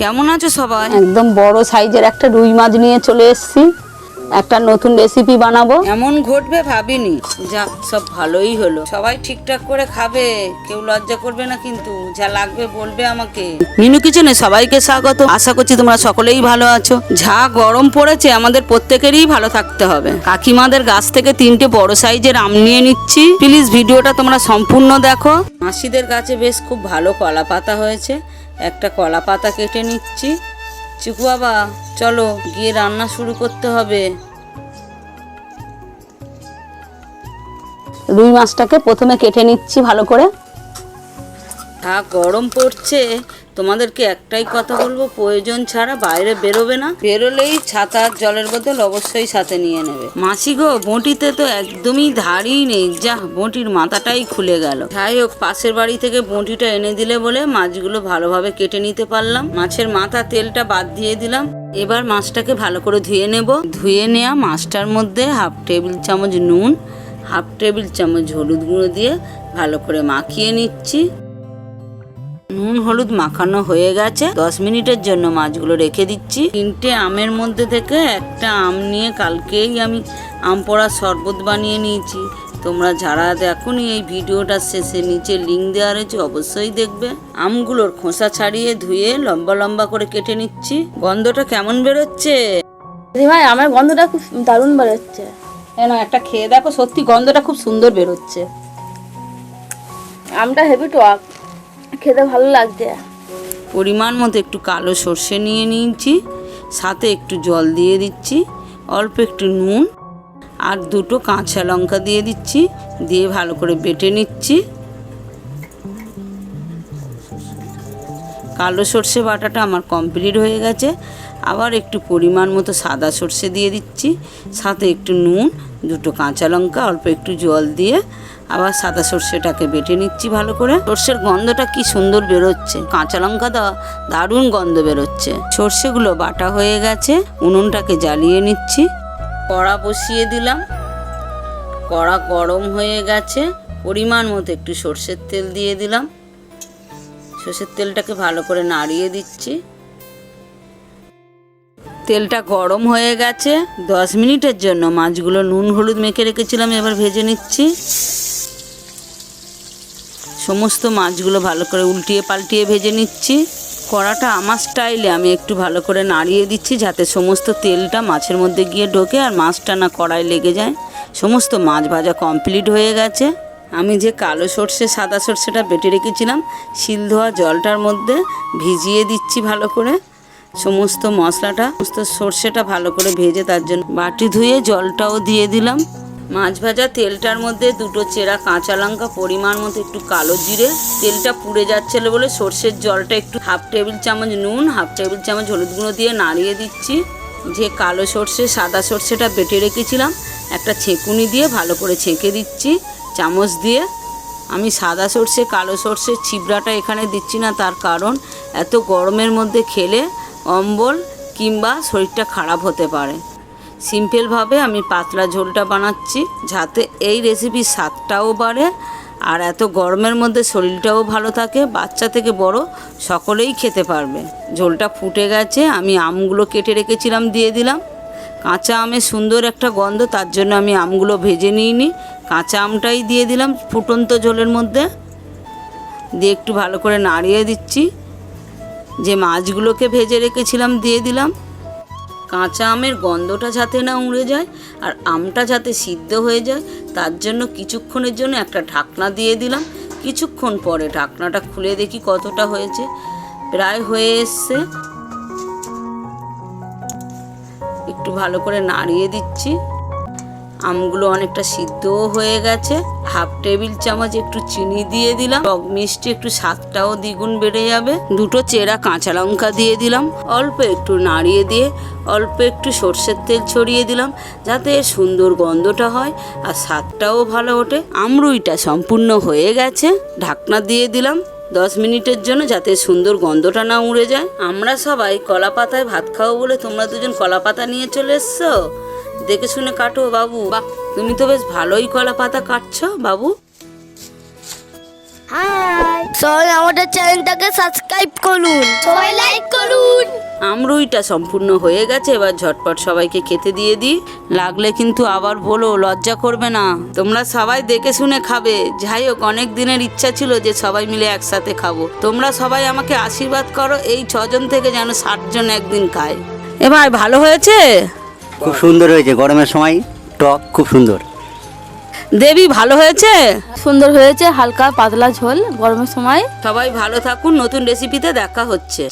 কেমন আছো সবাই? একদম বড় সাইজের একটা রুই মাছ নিয়ে চলে এসেছি। একটা নতুন রেসিপি বানাবো। এমন ঘটবে ভাবিনি। যা, সব ভালোই হলো। সবাই ঠিকঠাক করে খাবে, কেউ লজ্জা করবে না কিন্তু। যা লাগবে বলবে আমাকে। মিনু কিচেনে সবাইকে স্বাগত। আশা করছি তোমরা সকলেই ভালো আছো। যা গরম পড়েছে, আমাদের প্রত্যেকেরই ভালো থাকতে হবে। কাকিমাদের গাছ থেকে 3টে বড় সাইজের আম নিয়ে নিচ্ছি। প্লিজ ভিডিওটা তোমরা সম্পূর্ণ দেখো। মাসিদের গাছে বেশ খুব ভালো কলা পাতা হয়েছে। একটা কলা পাতা কেটে নিচ্ছি। চিকু বাবা, চলো গিয়ে রান্না শুরু করতে হবে। রুই মাছটাকে প্রথমে কেটে নিচ্ছি ভালো করে। যা গরম পড়ছে, তোমাদেরকে একটাই কথা বলবো, প্রয়োজন ছাড়া বাইরে বেরোবে না। বেরোলেই ছাতার জলের বোতল অবশ্যই সাথে নিয়ে নেবে। মাসি গো, বঁটিতে তো একদমই ধারই নেই। যা, বঁটির মাথাটাই খুলে গেল। যাই হোক, পাশের বাড়ি থেকে বঁটিটা এনে দিলে বলে মাছগুলো ভালোভাবে কেটে নিতে পারলাম। মাছের মাথা তেলটা বাদ দিয়ে দিলাম। এবার মাছটাকে ভালো করে ধুয়ে নেব। ধুয়ে নেওয়া মাছটার মধ্যে হাফ টেবিল চামচ নুন, হাফ টেবিল চামচ হলুদ গুঁড়ো দিয়ে ভালো করে মাখিয়ে নিচ্ছি। নুন হলুদ মাখানো হয়ে গেছে। 10 মিনিটের জন্য মাছগুলো রেখে দিচ্ছি। 3টে আমের মধ্যে থেকে একটা আম নিয়ে কালকেই আমি আম পোড়া শরবত বানিয়ে নিয়েছি। তোমরা যারা দেখোনি, এই ভিডিওটার শেষে নিচে লিঙ্ক দেওয়া রয়েছে, অবশ্যই দেখবে। আমগুলোর খোসা ছাড়িয়ে ধুয়ে লম্বা লম্বা করে কেটে নিচ্ছি। গন্ধটা কেমন বেরোচ্ছে? ভাই, আমার গন্ধটা খুব দারুণ বেরোচ্ছে। না, একটা খেয়ে দেখো, সত্যি গন্ধটা খুব সুন্দর বেরোচ্ছে। আমটা হেভি টক, খেতে ভালো লাগছে। পরিমাণ মতো একটু কালো সর্ষে নিয়ে নিয়েছি, সাথে একটু জল দিয়ে দিচ্ছি, অল্প একটু নুন আর 2টো কাঁচা লঙ্কা দিয়ে দিচ্ছি। দিয়ে ভালো করে বেটে নিচ্ছি। কালো সর্ষে বাটাটা আমার কমপ্লিট হয়ে গেছে। আবার একটু পরিমাণ মতো সাদা সর্ষে দিয়ে দিচ্ছি, সাথে একটু নুন, 2টো কাঁচা লঙ্কা, অল্প একটু জল দিয়ে আবার সাদা সর্ষেটাকে বেটে নিচ্ছি ভালো করে। সর্ষের গন্ধটা কি সুন্দর বেরোচ্ছে। কাঁচা লঙ্কা দেওয়া, দারুণ গন্ধ বেরোচ্ছে। সর্ষেগুলো বাটা হয়ে গেছে। উনুনটাকে জ্বালিয়ে নিচ্ছি। কড়া বসিয়ে দিলাম। কড়া গরম হয়ে গেছে। পরিমাণ মতো একটু সর্ষের তেল দিয়ে দিলাম। সর্ষের তেলটাকে ভালো করে নাড়িয়ে দিচ্ছি। তেলটা গরম হয়ে গেছে। 10 মিনিটের জন্য মাছগুলো নুন হলুদ মেখে রেখেছিলাম, এবার ভেজে নিচ্ছি। সমস্ত মাছগুলো ভালো করে উল্টিয়ে পাল্টিয়ে ভেজে নিচ্ছি। কড়াটা আমার স্টাইলে আমি একটু ভালো করে নাড়িয়ে দিচ্ছি, যাতে সমস্ত তেলটা মাছের মধ্যে গিয়ে ঢোকে আর মাছটা না কড়ায় লেগে যায়। সমস্ত মাছ ভাজা কমপ্লিট হয়ে গেছে। আমি যে কালো সর্ষে সাদা সর্ষেটা বেটে রেখেছিলাম, শিল ধোয়া জলটার মধ্যে ভিজিয়ে দিচ্ছি ভালো করে। সমস্ত মশলাটা, সমস্ত সর্ষেটা ভালো করে ভেজে তার জন্য বাটি ধুয়ে জলটাও দিয়ে দিলাম। মাছ ভাজা তেলটার মধ্যে 2টো চেরা কাঁচা লঙ্কা, পরিমাণ মতো একটু কালো জিরে, তেলটা পুড়ে যাচ্ছিল বলে সর্ষের জলটা একটু হাফ টেবিল চামচ নুন, হাফ টেবিল চামচ হলুদ গুঁড়ো দিয়ে নাড়িয়ে দিচ্ছি। যে কালো সর্ষে সাদা সর্ষেটা বেটে রেখেছিলাম, একটা ছেঁকুনি দিয়ে ভালো করে ছেঁকে দিচ্ছি চামচ দিয়ে। আমি সাদা সর্ষে কালো সর্ষের ছিবড়াটা এখানে দিচ্ছি না, তার কারণ এত গরমের মধ্যে খেলে অম্বল কিংবা শরীরটা খারাপ হতে পারে। সিম্পলভাবে আমি পাতলা ঝোলটা বানাচ্ছি, যাতে এই রেসিপির স্বাদটাও বাড়ে আর এত গরমের মধ্যে শরীরটাও ভালো থাকে। বাচ্চা থেকে বড় সকলেই খেতে পারবে। ঝোলটা ফুটে গেছে। আমি আমগুলো কেটে রেখেছিলাম দিয়ে দিলাম। কাঁচা আমের সুন্দর একটা গন্ধ, তার জন্য আমি আমগুলো ভেজে নিইনি, কাঁচা আমটাই দিয়ে দিলাম ফুটন্ত ঝোলের মধ্যে। দিয়ে একটু ভালো করে নাড়িয়ে দিচ্ছি। যে মাছগুলোকে ভেজে রেখেছিলাম দিয়ে দিলাম। কাঁচা আমের গন্ধটা যাতে না উড়ে যায় আর আমটা যাতে সিদ্ধ হয়ে যায়, তার জন্য কিছুক্ষণের জন্য একটা ঢাকনা দিয়ে দিলাম। কিছুক্ষণ পরে ঢাকনাটা খুলে দেখি কতটা হয়েছে। প্রায় হয়ে এসছে। একটু ভালো করে নাড়িয়ে দিচ্ছি। আমগুলো অনেকটা সিদ্ধও হয়ে গেছে। হাফ টেবিল চামচ একটু চিনি দিয়ে দিলাম। টক মিষ্টি একটু স্বাদটাও দ্বিগুণ বেড়ে যাবে। 2টো চেরা কাঁচা লঙ্কা দিয়ে দিলাম। অল্প একটু নাড়িয়ে দিয়ে অল্প একটু সর্ষের তেল ছড়িয়ে দিলাম, যাতে এর সুন্দর গন্ধটা হয় আর স্বাদটাও ভালো ওঠে। আমরুইটা সম্পূর্ণ হয়ে গেছে। ঢাকনা দিয়ে দিলাম 10 মিনিটের জন্য, যাতে সুন্দর গন্ধটা না উড়ে যায়। আমরা সবাই কলা পাতায় ভাত খাবো বলে তোমরা দুজন কলা পাতা নিয়ে চলে এসছো। দেখে শুনে কাটো বাবু। বাহ, তুমি তো বেশ ভালোই কলা পাতা কাটছো বাবু। হাই, সবাই আমাদের চ্যানেলটাকে সাবস্ক্রাইব করুন, সবাই লাইক করুন। আমরুইটা সম্পূর্ণ হয়ে গেছে, এবার ঝটপট সবাইকে খেতে দিয়ে দিই। লাগলে কিন্তু আবার বলো, লজ্জা করবে না। তোমরা সবাই দেখে শুনে খাবে। যাই হোক, অনেক দিনের ইচ্ছা ছিল যে সবাই মিলে একসাথে খাবো। তোমরা সবাই আমাকে আশীর্বাদ করো, এই 6 জন থেকে যেন 60 জন একদিন খায়। এ ভাই, ভালো হয়েছে? খুব সুন্দর হয়েছে, গরমের সময় টক খুব সুন্দর। দেবী, ভালো হয়েছে? সুন্দর হয়েছে, হালকা পাতলা ঝোল গরমের সময়। সবাই ভালো থাকুন, নতুন রেসিপিতে দেখা হচ্ছে।